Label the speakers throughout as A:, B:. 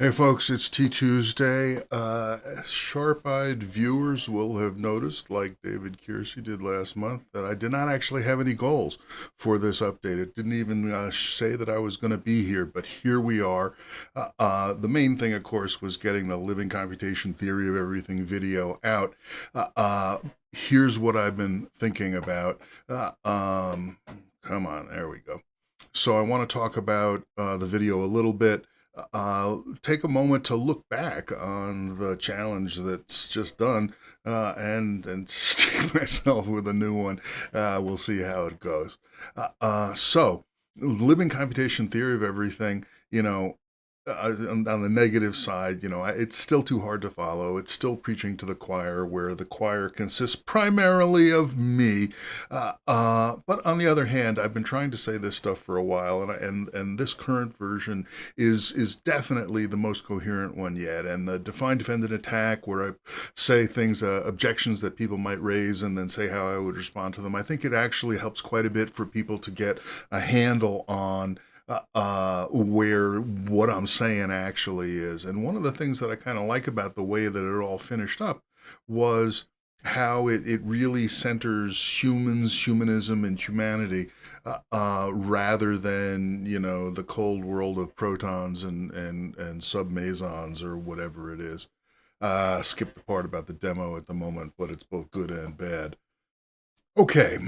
A: Hey folks, it's T2sday. Sharp-eyed viewers will have noticed, like David Kiersey did last month, that I did not actually have any goals for this update. It didn't even say that I was going to be here, but here we are. The main thing, of course, was getting the Living Computation Theory of Everything video out. Here's what I've been thinking about. Come on, there we go. So I want to talk about the video a little bit. Take a moment to look back on the challenge that's just done and stick myself with a new one. We'll see how it goes. So, Living Computation Theory of Everything, on the negative side, it's still too hard to follow. It's still preaching to the choir, where the choir consists primarily of me. But on the other hand, I've been trying to say this stuff for a while, and this current version is definitely the most coherent one yet. And the define, defend, and attack, where I say things, objections that people might raise, and then say how I would respond to them, I think it actually helps quite a bit for people to get a handle on where what I'm saying actually is. And one of the things that I kind of like about the way that it all finished up was how it really centers humans, humanism, and humanity, rather than, the cold world of protons and submasons or whatever it is. Skip the part about the demo at the moment, but it's both good and bad. Okay.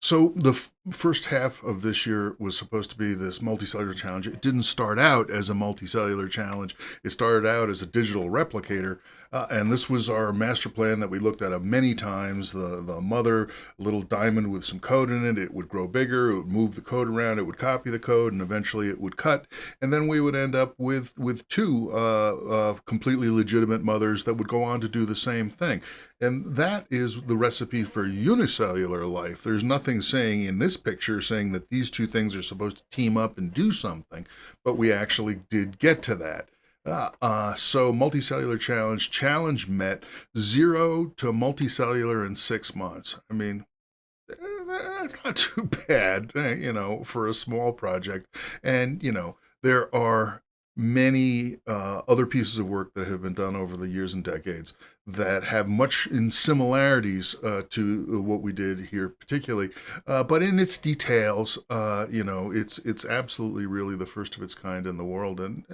A: So the first half of this year was supposed to be this multicellular challenge. It didn't start out as a multicellular challenge. It started out as a digital replicator. And this was our master plan that we looked at many times. The mother little diamond with some code in it. It would grow bigger. It would move the code around. It would copy the code, and eventually it would cut. And then we would end up with two completely legitimate mothers that would go on to do the same thing. And that is the recipe for unicellular life. There's nothing saying in this picture saying that these two things are supposed to team up and do something, but we actually did get to that. So multicellular challenge met, 0 to multicellular in 6 months. I mean, that's not too bad, for a small project. And, there are many other pieces of work that have been done over the years and decades that have much in similarities to what we did here particularly, but in its details, it's absolutely really the first of its kind in the world. And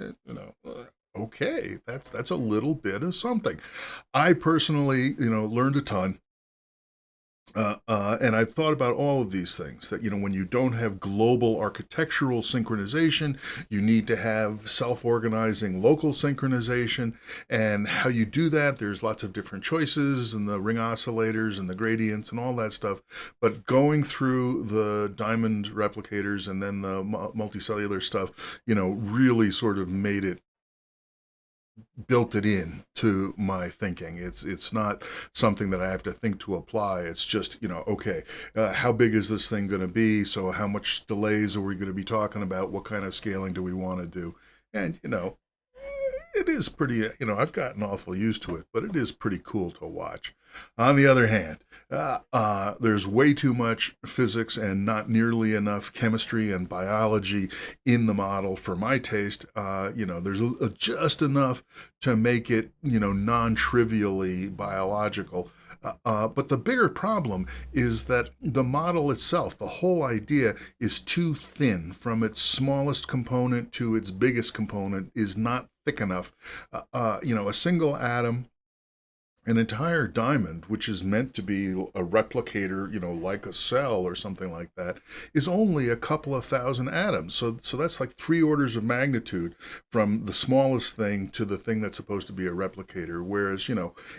A: Okay, that's a little bit of something. I personally, learned a ton. And I've thought about all of these things that, when you don't have global architectural synchronization, you need to have self organizing local synchronization. And how you do that, there's lots of different choices and the ring oscillators and the gradients and all that stuff. But going through the diamond replicators and then the multicellular stuff, really sort of built it in to my thinking. It's not something that I have to think to apply. It's just, okay, how big is this thing going to be? So how much delays are we going to be talking about? What kind of scaling do we want to do? And, it is pretty, I've gotten awful used to it, but it is pretty cool to watch. On the other hand, there's way too much physics and not nearly enough chemistry and biology in the model for my taste. There's just enough to make it, non-trivially biological. But the bigger problem is that the model itself, the whole idea, is too thin. From its smallest component to its biggest component is not thick enough. A single atom, an entire diamond, which is meant to be a replicator, like a cell or something like that, is only a couple of thousand atoms. So that's like 3 orders of magnitude from the smallest thing to the thing that's supposed to be a replicator. Whereas,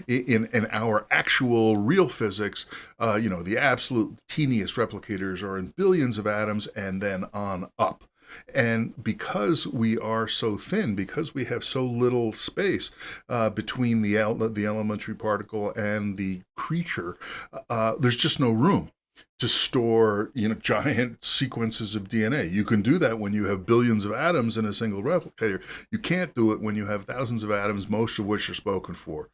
A: in our actual real physics, the absolute teeniest replicators are in billions of atoms and then on up. And because we are so thin, because we have so little space between the elementary particle and the creature, there's just no room to store, giant sequences of DNA. You can do that when you have billions of atoms in a single replicator. You can't do it when you have thousands of atoms, most of which are spoken for.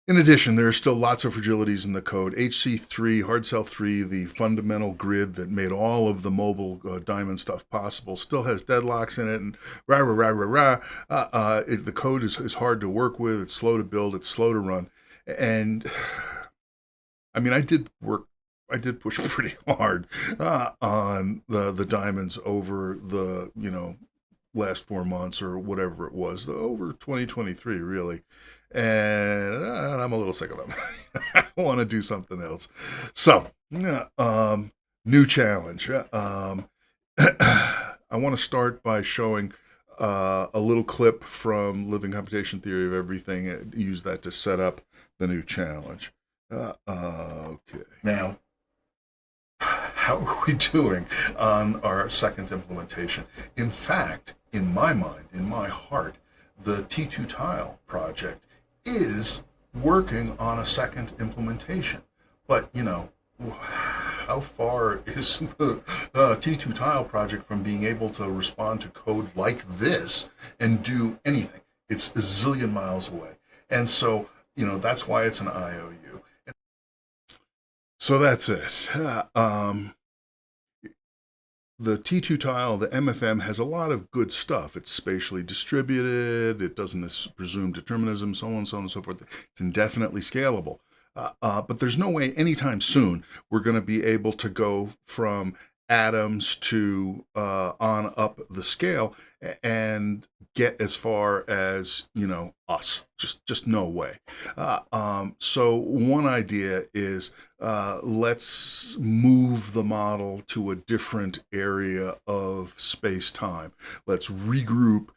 A: In addition, there are still lots of fragilities in the code. HC3, Hard Cell 3, the fundamental grid that made all of the mobile diamond stuff possible, still has deadlocks in it, and rah, rah, rah, rah, rah. The code is hard to work with, it's slow to build, it's slow to run. And, I mean, I did push pretty hard on the diamonds over the, last 4 months or whatever it was, over 2023, really. And I'm a little sick of them. I want to do something else. So, new challenge. I want to start by showing a little clip from Living Computation Theory of Everything and use that to set up the new challenge. Okay. Now, how are we doing on our second implementation? In fact, in my mind, in my heart, the T2 tile project is working on a second implementation. But, how far is the T2 tile project from being able to respond to code like this and do anything? It's a zillion miles away. And so, that's why it's an IOU. So that's it. The T2 tile, the MFM, has a lot of good stuff. It's spatially distributed. It doesn't presume determinism, so on and so forth. It's indefinitely scalable. But there's no way anytime soon we're going to be able to go from atoms to on up the scale and get as far as us. Just no way. So one idea is let's move the model to a different area of space-time. Let's regroup,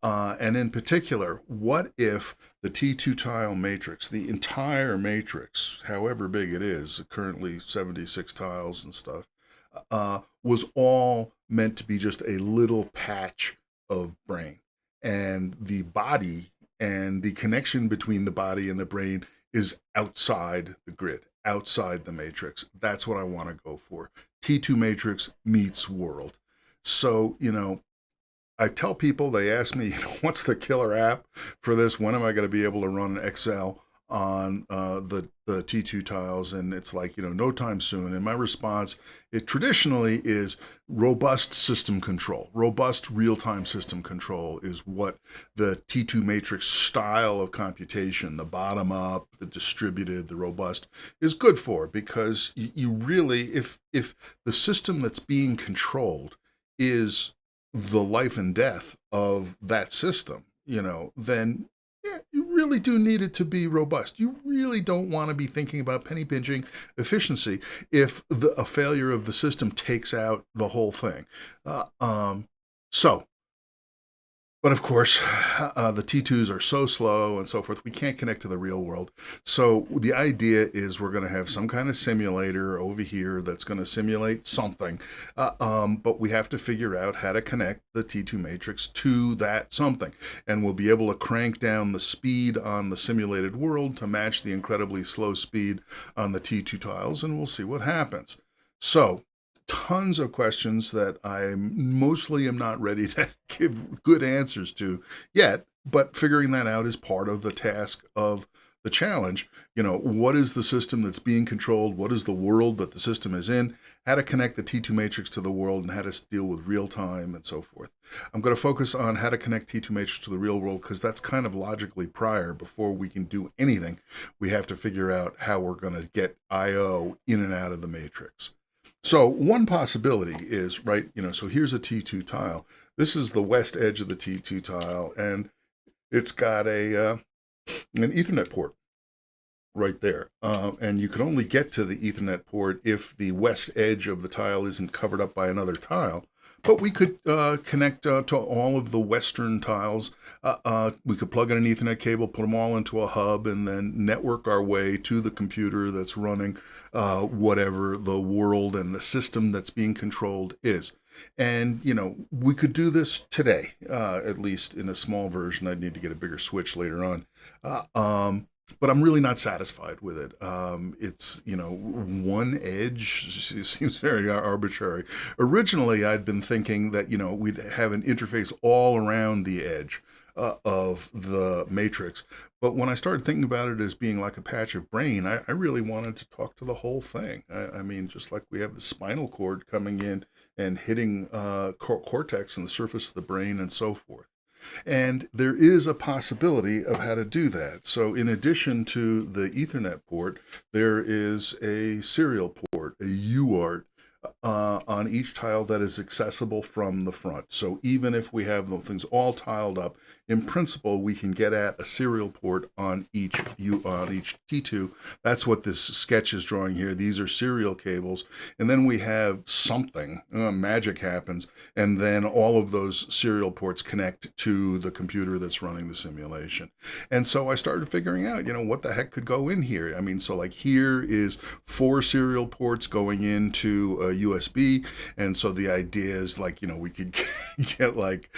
A: and in particular, what if the T2 tile matrix, the entire matrix, however big it is, currently 76 tiles and stuff, was all meant to be just a little patch of brain. And the body and the connection between the body and the brain is outside the grid, outside the matrix. That's what I want to go for. T2 matrix meets world. So, I tell people, they ask me, what's the killer app for this? When am I going to be able to run an Excel on the T2 tiles? And it's like, no time soon. And my response, it traditionally is robust system control. Robust real-time system control is what the T2 matrix style of computation, the bottom up, the distributed, the robust, is good for, because you really, if the system that's being controlled is the life and death of that system, then yeah, you really do need it to be robust. You really don't want to be thinking about penny pinching efficiency if a failure of the system takes out the whole thing. Uh, um, so but of course, the T2s are so slow and so forth, we can't connect to the real world. So the idea is we're going to have some kind of simulator over here that's going to simulate something. But we have to figure out how to connect the T2 matrix to that something. And we'll be able to crank down the speed on the simulated world to match the incredibly slow speed on the T2 tiles, and we'll see what happens. So tons of questions that I mostly am not ready to give good answers to yet, but figuring that out is part of the task of the challenge. What is the system that's being controlled? What is the world that the system is in? How to connect the T2 matrix to the world and how to deal with real time and so forth. I'm going to focus on how to connect T2 matrix to the real world because that's kind of logically prior. Before we can do anything, we have to figure out how we're going to get I/O in and out of the matrix. So one possibility is, right, so here's a T2 tile. This is the west edge of the T2 tile, and it's got an Ethernet port right there. And you can only get to the Ethernet port if the west edge of the tile isn't covered up by another tile. But we could connect to all of the western tiles. We could plug in an Ethernet cable, put them all into a hub, and then network our way to the computer that's running whatever the world and the system that's being controlled is. And, we could do this today, at least in a small version. I'd need to get a bigger switch later on. But I'm really not satisfied with it. It's, one edge seems very arbitrary. Originally, I'd been thinking that, we'd have an interface all around the edge of the matrix. But when I started thinking about it as being like a patch of brain, I really wanted to talk to the whole thing. I mean, just like we have the spinal cord coming in and hitting cortex and the surface of the brain and so forth. And there is a possibility of how to do that. So in addition to the Ethernet port, there is a serial port, a UART, on each tile that is accessible from the front. So even if we have the things all tiled up, in principle, we can get at a serial port on each T2. That's what this sketch is drawing here. These are serial cables. And then we have something, magic happens, and then all of those serial ports connect to the computer that's running the simulation. And so I started figuring out, what the heck could go in here? I mean, so like here is 4 serial ports going into a USB, and so the idea is like, we could get like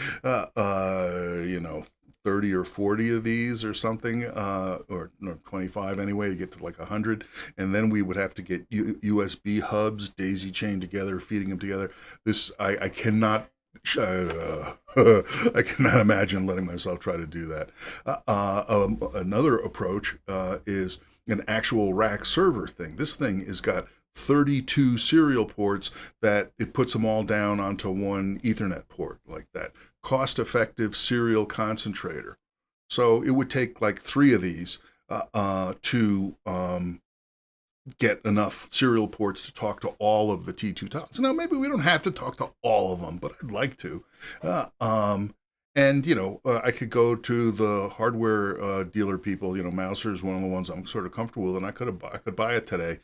A: 30 or 40 of these or something, or 25 anyway, to get to like 100. And then we would have to get USB hubs daisy chained together, feeding them together. This, I cannot I cannot imagine letting myself try to do that. Another approach is an actual rack server thing. This thing has got 32 serial ports that it puts them all down onto one Ethernet port like that. Cost-effective serial concentrator. So it would take like 3 of these to get enough serial ports to talk to all of the T2 tiles. Now, maybe we don't have to talk to all of them, but I'd like to. And, I could go to the hardware dealer people. Mouser is one of the ones I'm sort of comfortable with, and I could buy it today.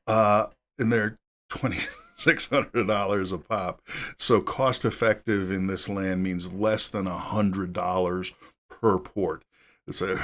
A: And they're $2,600 a pop. So cost effective in this land means less than $100 per port. So,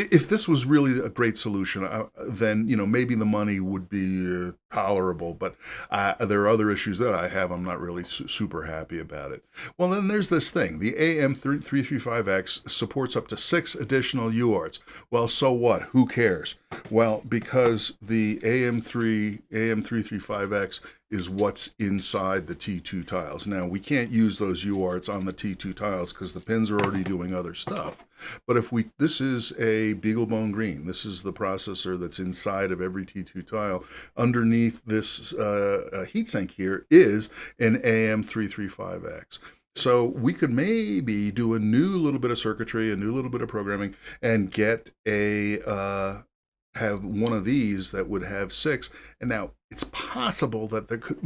A: if this was really a great solution, then, maybe the money would be tolerable. But there are other issues that I have. I'm not really super happy about it. Well, then there's this thing. The AM335X supports up to 6 additional UARTs. Well, so what? Who cares? Well, because the AM335X is what's inside the T2 tiles. Now, we can't use those UARTs on the T2 tiles because the pins are already doing other stuff. But this is a BeagleBone Green. This is the processor that's inside of every T2 tile. Underneath this heatsink here is an AM335X. So we could maybe do a new little bit of circuitry, a new little bit of programming, and get have one of these that would have 6. And now it's possible that there could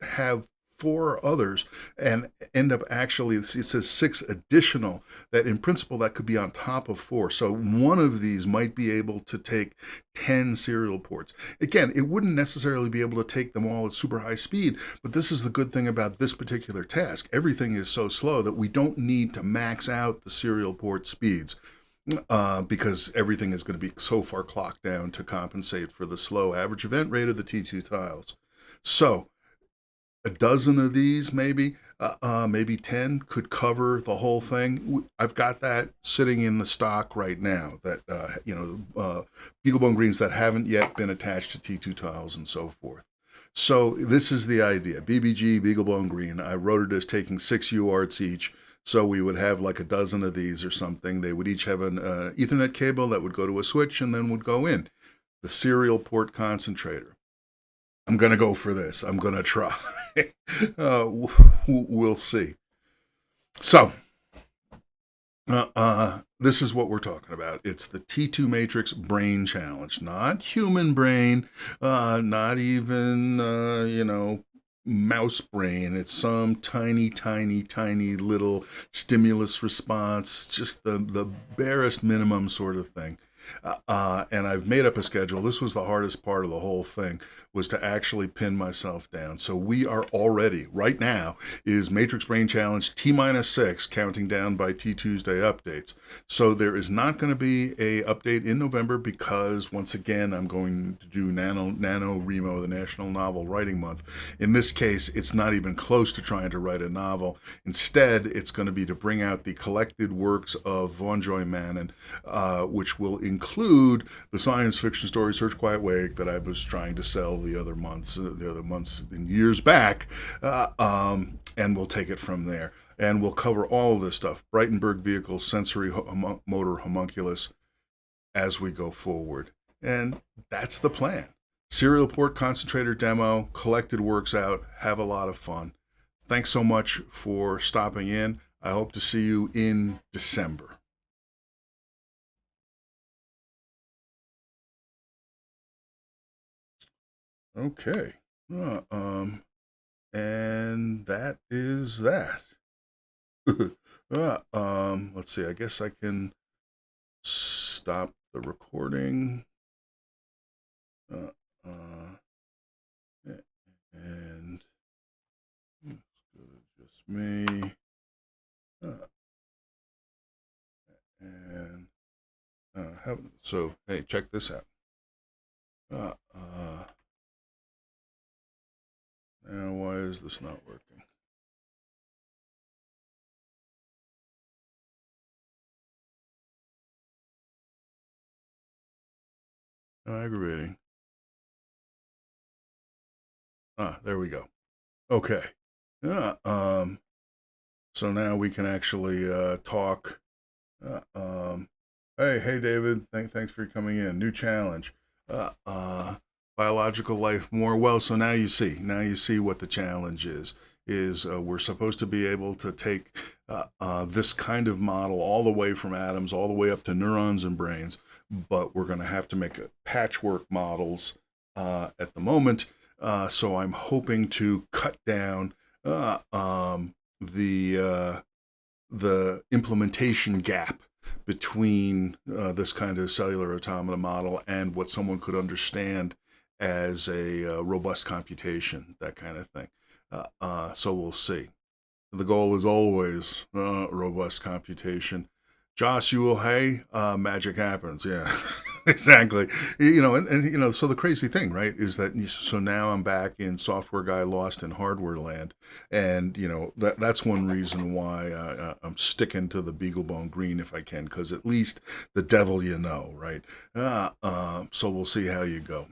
A: have 4 others and end up actually, it says 6 additional, that in principle that could be on top of 4. So one of these might be able to take 10 serial ports. Again, it wouldn't necessarily be able to take them all at super high speed, but this is the good thing about this particular task. Everything is so slow that we don't need to max out the serial port speeds. Because everything is going to be so far clocked down to compensate for the slow average event rate of the T2 tiles. So a dozen of these, maybe 10, could cover the whole thing. I've got that sitting in the stock right now, that BeagleBone greens that haven't yet been attached to T2 tiles and so forth. So this is the idea. BBG, BeagleBone green. I wrote it as taking 6 UARTs each. So we would have like a dozen of these or something. They would each have an Ethernet cable that would go to a switch and then would go in. The serial port concentrator. I'm going to go for this. I'm going to try. We'll see. So this is what we're talking about. It's the T2 Matrix Brain Challenge. Not human brain, not even, mouse brain. It's some tiny little stimulus response, just the barest minimum sort of thing. And I've made up a schedule. This was the hardest part of the whole thing, was to actually pin myself down. So we are already, right now, is Matrix Brain Challenge T-6, counting down by T2sday updates. So there is not going to be a update in November because, once again, I'm going to do NaNoWriMo, the National Novel Writing Month. In this case, it's not even close to trying to write a novel. Instead, it's going to be to bring out the collected works of Vaughn Joy Manin, which will include the science fiction story Search Quiet Wake that I was trying to sell the other months and years back, and we'll take it from there. And we'll cover all of this stuff, Breitenberg vehicles, sensory motor homunculus, as we go forward. And that's the plan. Serial port concentrator demo, collected works out, have a lot of fun. Thanks so much for stopping in. I hope to see you in December. Okay. And that is that. Let's see. I guess I can stop the recording. And just me. So hey, check this out. Now, why is this not working? How aggravating. There we go. Okay. So now we can actually talk. Hey, David. Thanks for coming in. New challenge. Biological life more. Well, so now you see what the challenge is we're supposed to be able to take this kind of model all the way from atoms all the way up to neurons and brains, but we're going to have to make patchwork models at the moment. So I'm hoping to cut down the implementation gap between this kind of cellular automata model and what someone could understand as a robust computation, that kind of thing. So we'll see. The goal is always robust computation. Joss, you will, hey, magic happens. Yeah, exactly. So the crazy thing, right, is that, so now I'm back in software guy lost in hardware land. And, that's one reason why I'm sticking to the BeagleBone green if I can, because at least the devil right? So we'll see how you go.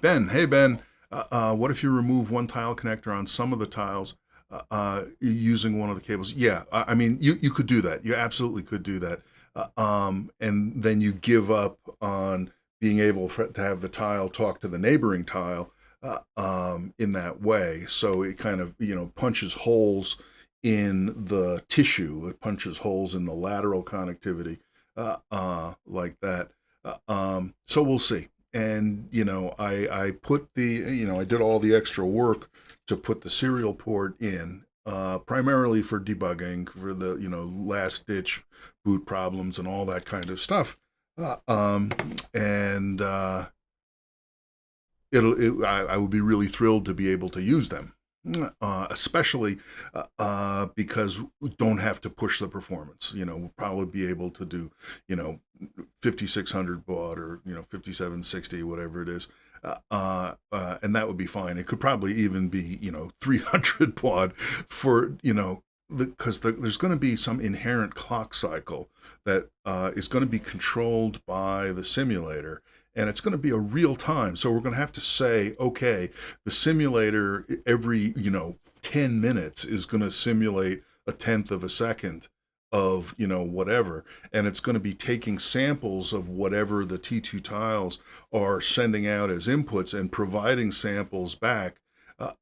A: Ben, hey, Ben, what if you remove one tile connector on some of the tiles using one of the cables? Yeah, I mean, you could do that. You absolutely could do that. And then you give up on being able to have the tile talk to the neighboring tile in that way. So it kind of, punches holes in the tissue. It punches holes in the lateral connectivity like that. So we'll see. you know, I put the, you know, I did all the extra work to put the serial port in, primarily for debugging, for the, you know, last ditch boot problems and all that kind of stuff. Uh, um, and I would be really thrilled to be able to use them, especially because we don't have to push the performance. You know, we'll probably be able to do, you know, 5600 baud or, you know, 5760, whatever it is. And that would be fine. It could probably even be, you know, 300 baud for, you know, because there's going to be some inherent clock cycle that is going to be controlled by the simulator, and it's going to be a real time. So we're going to have to say, okay, the simulator every, you know, 10 minutes is going to simulate a tenth of a second of, you know, whatever, and it's going to be taking samples of whatever the T2 tiles are sending out as inputs and providing samples back,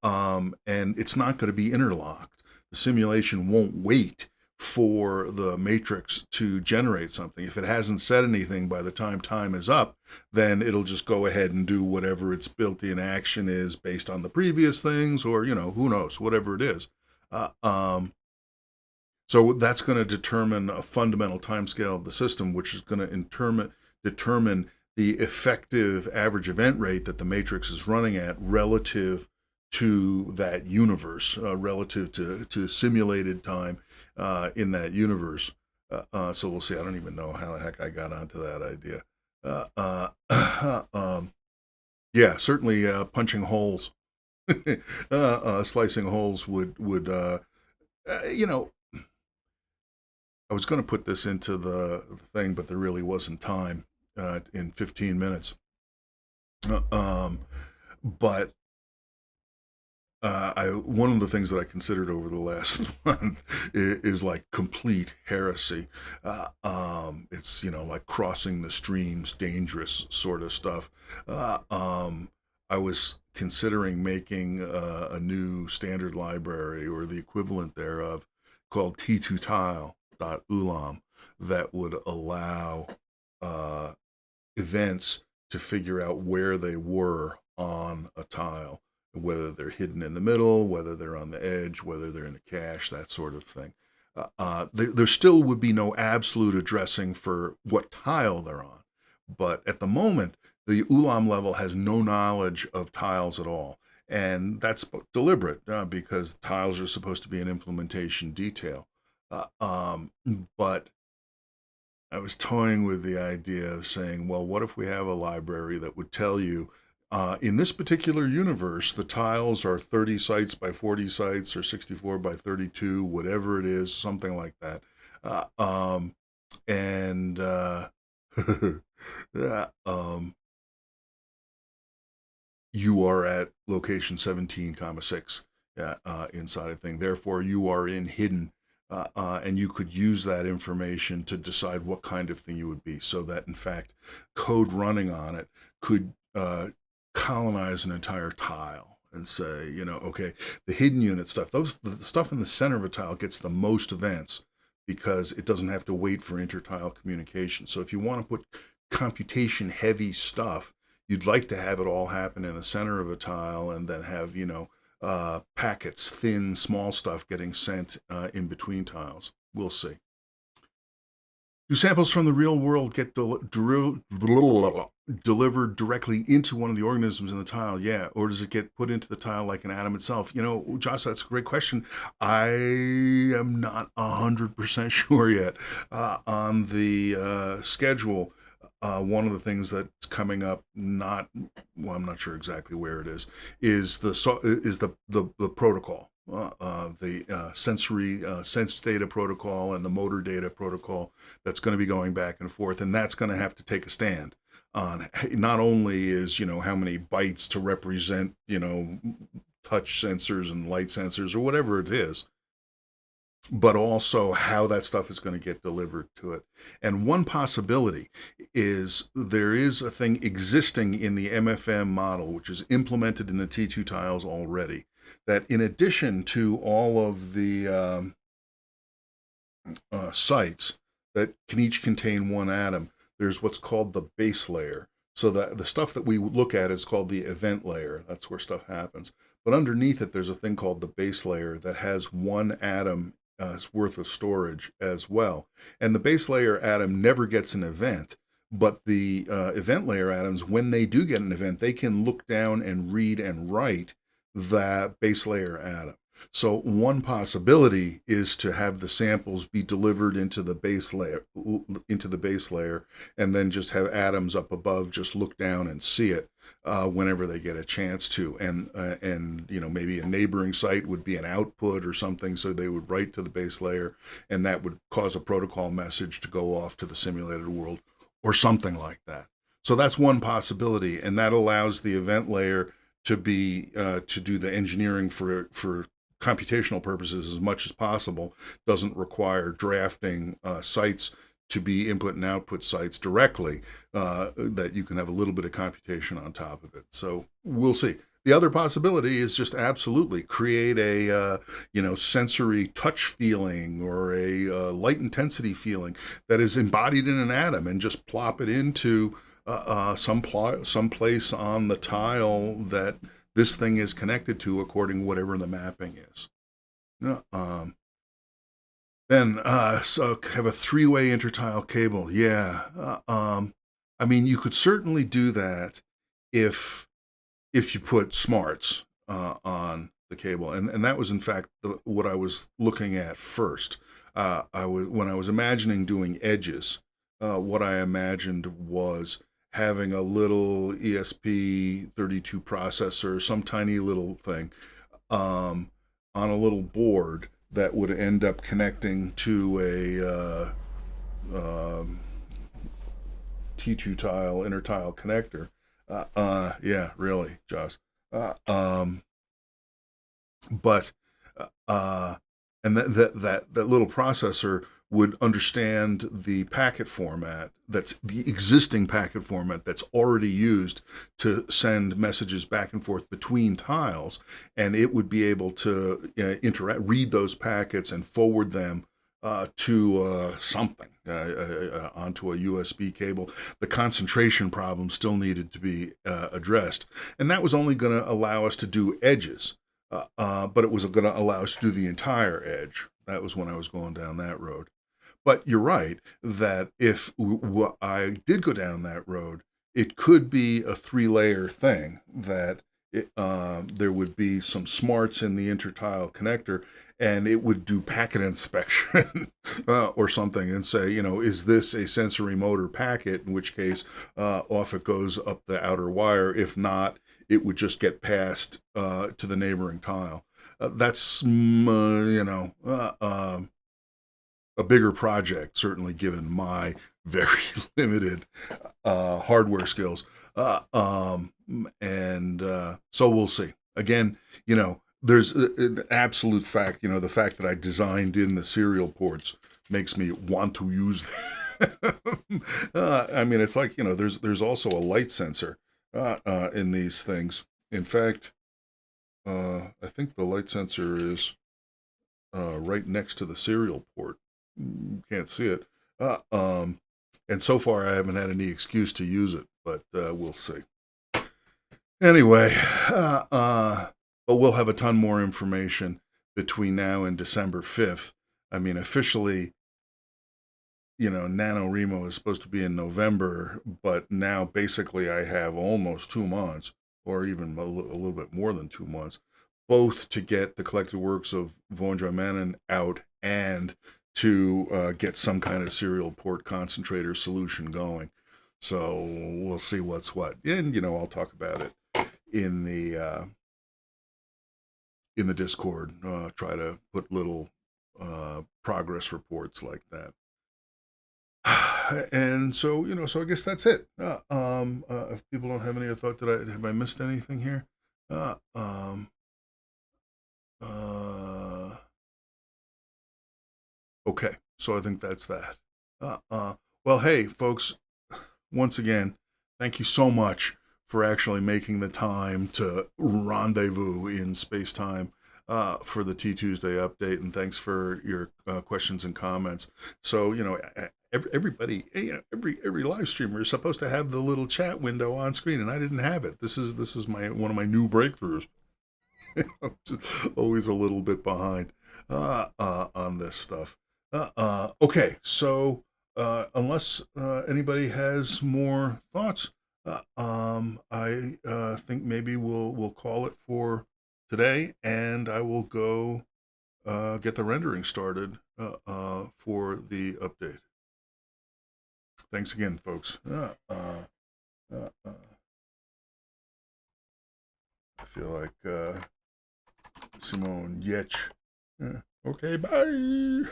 A: and it's not going to be interlocked. The simulation won't wait for the matrix to generate something. If it hasn't said anything by the time is up, then it'll just go ahead and do whatever its built-in action is based on the previous things, or, you know, who knows, whatever it is. So that's going to determine a fundamental timescale of the system, which is going to determine the effective average event rate that the matrix is running at relative to that universe, relative to simulated time in that universe. So we'll see. I don't even know how the heck I got onto that idea. Yeah, certainly punching holes, slicing holes would you know, I was going to put this into the thing, but there really wasn't time in 15 minutes. But one of the things that I considered over the last month is like complete heresy. It's, you know, like crossing the streams, dangerous sort of stuff. I was considering making a new standard library or the equivalent thereof called T2tile.ulam that would allow events to figure out where they were on a tile, whether they're hidden in the middle, whether they're on the edge, whether they're in a cache, that sort of thing. There still would be no absolute addressing for what tile they're on. But at the moment, the Ulam level has no knowledge of tiles at all. And that's deliberate because tiles are supposed to be an implementation detail. But I was toying with the idea of saying, well, what if we have a library that would tell you, in this particular universe, the tiles are 30 sites by 40 sites or 64 by 32, whatever it is, something like that. And you are at location 17,6 inside a thing. Therefore, you are in hidden, and you could use that information to decide what kind of thing you would be, so that, in fact, code running on it could colonize an entire tile and say, you know, okay, the hidden unit stuff, the stuff in the center of a tile gets the most events because it doesn't have to wait for inter-tile communication. So if you want to put computation heavy stuff, you'd like to have it all happen in the center of a tile and then have, you know, packets, thin, small stuff getting sent in between tiles. We'll see. Do samples from the real world get delivered directly into one of the organisms in the tile? Yeah. Or does it get put into the tile like an atom itself? You know, Josh, that's a great question. I am not 100% sure yet. On the schedule, one of the things that's coming up, I'm not sure exactly where it is the protocol. The sensory sense data protocol and the motor data protocol that's going to be going back and forth, and that's going to have to take a stand on not only is, you know, how many bytes to represent, you know, touch sensors and light sensors or whatever it is, but also how that stuff is going to get delivered to it. And one possibility is there is a thing existing in the MFM model, which is implemented in the T2 tiles already, that in addition to all of the sites that can each contain one atom, there's what's called the base layer. So that the stuff that we look at is called the event layer. That's where stuff happens. But underneath it, there's a thing called the base layer that has one atom worth of storage as well. And the base layer atom never gets an event, but the event layer atoms, when they do get an event, they can look down and read and write that base layer atom. So one possibility is to have the samples be delivered into the base layer, and then just have atoms up above just look down and see it whenever they get a chance to. And maybe a neighboring site would be an output or something, so they would write to the base layer, and that would cause a protocol message to go off to the simulated world or something like that. So that's one possibility, and that allows the event layer to be to do the engineering for computational purposes as much as possible. Doesn't require drafting sites to be input and output sites directly, that you can have a little bit of computation on top of it. So we'll see. The other possibility is just absolutely create a sensory touch feeling or a light intensity feeling that is embodied in an atom, and just plop it into some place on the tile that this thing is connected to according to whatever the mapping is. Then so have a three-way intertile cable. Yeah. I mean, you could certainly do that if you put smarts on the cable, and that was in fact what I was looking at first. When I was imagining doing edges, what I imagined was having a little ESP32 processor, some tiny little thing, on a little board that would end up connecting to a T2 tile intertile connector. Yeah, really, Josh. But and that little processor would understand the packet format, that's the existing packet format that's already used to send messages back and forth between tiles, and it would be able to read those packets and forward them to something, onto a USB cable. The concentration problem still needed to be addressed, and that was only going to allow us to do edges, but it was going to allow us to do the entire edge. That was when I was going down that road. But you're right that if I did go down that road, it could be a three-layer thing, that there would be some smarts in the intertile connector, and it would do packet inspection or something and say, is this a sensory motor packet? In which case, off it goes up the outer wire. If not, it would just get passed to the neighboring tile. That's, a bigger project, certainly given my very limited hardware skills. So we'll see. Again, there's an absolute fact, the fact that I designed in the serial ports makes me want to use them. I mean, it's like, there's also a light sensor in these things. In fact, I think the light sensor is right next to the serial port. You can't see it. And so far I haven't had any excuse to use it, but we'll see. Anyway, but we'll have a ton more information between now and December 5th. I mean, officially, NaNoWriMo is supposed to be in November, but now basically I have almost 2 months, or even a little bit more than 2 months, both to get the collected works of Vondra Menon out and to get some kind of serial port concentrator solution going. So we'll see what's what. And, I'll talk about it in the Discord, try to put little progress reports like that. And so, so I guess that's it. If people don't have any other thought, have I missed anything here? Okay, so I think that's that. Well, hey, folks, once again, thank you so much for actually making the time to rendezvous in space-time. for the T2sday update, and thanks for your questions and comments. So, everybody, every live streamer is supposed to have the little chat window on screen, and I didn't have it. This is my one of my new breakthroughs. I'm just always a little bit behind on this stuff. Okay, so unless anybody has more thoughts, I think maybe we'll call it for today, and I will go get the rendering started for the update. Thanks again, folks. I feel like Simone Yetch. Okay, bye.